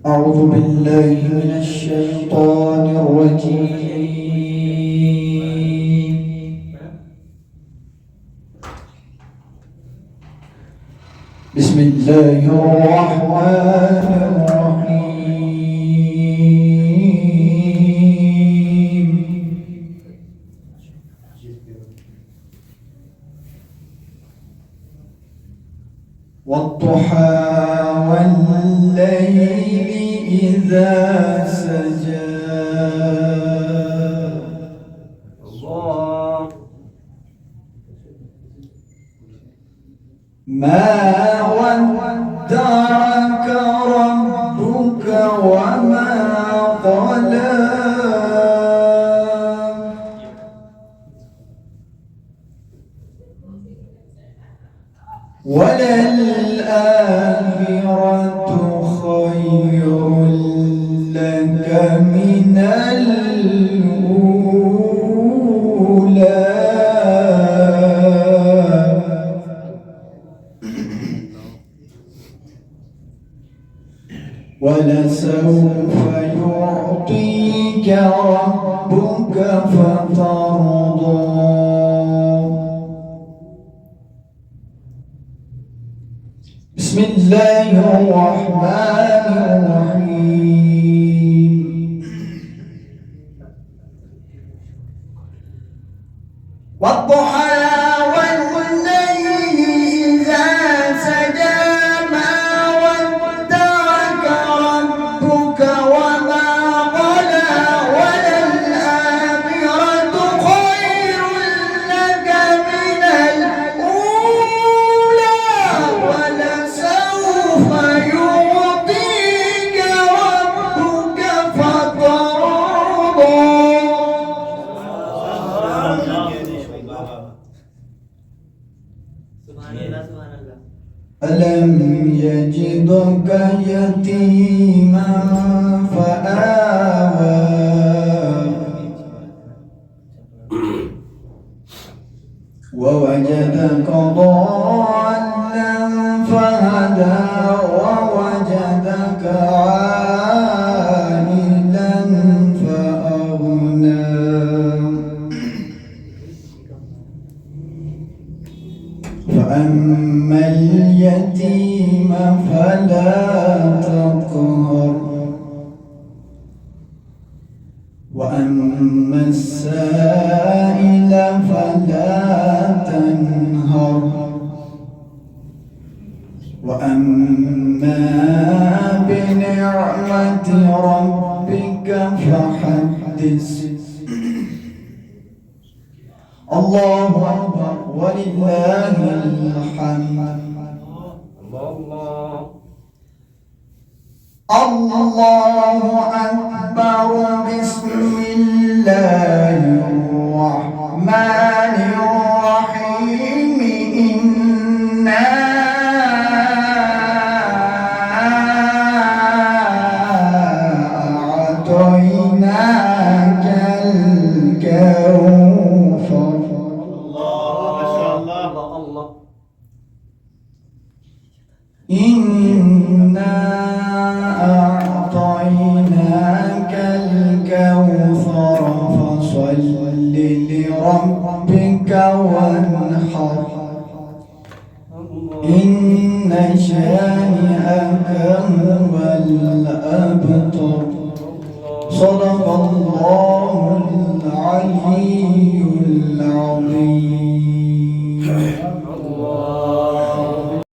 أعوذ بالله من الشيطان الرجيم. بسم الله الرحمن الرحيم. والضحى والليل إذا سجى ما ودعك ربك وما قلى وللآخرة خير لك من الأولى ولسوف يعطيك ربك فترضى بسم الله الرحمن الرحيم. والضحى والليل إذا سجى ما ودعك ربك وما قلى وللآخرة خير لك من الأولى ولسوف يعطيك ربك فترضى ألم يجدك يتيما فآوى ووجدك ضالا فهدى ووجدك عائلا فأغنى فأما اليتيم فلا تقهر وأما السائل فلا تنهر وأما بنعمة ربك فحدث. الله أكبر ولله الحمد. الله أكبر. بسم الله الرحمن الرحيم. إنا أعطيناك الكوثر. إنا أعطيناك الكوثر فصل لربك وانحر إن شانئك هو الأبتر. صدق الله العلي العظيم.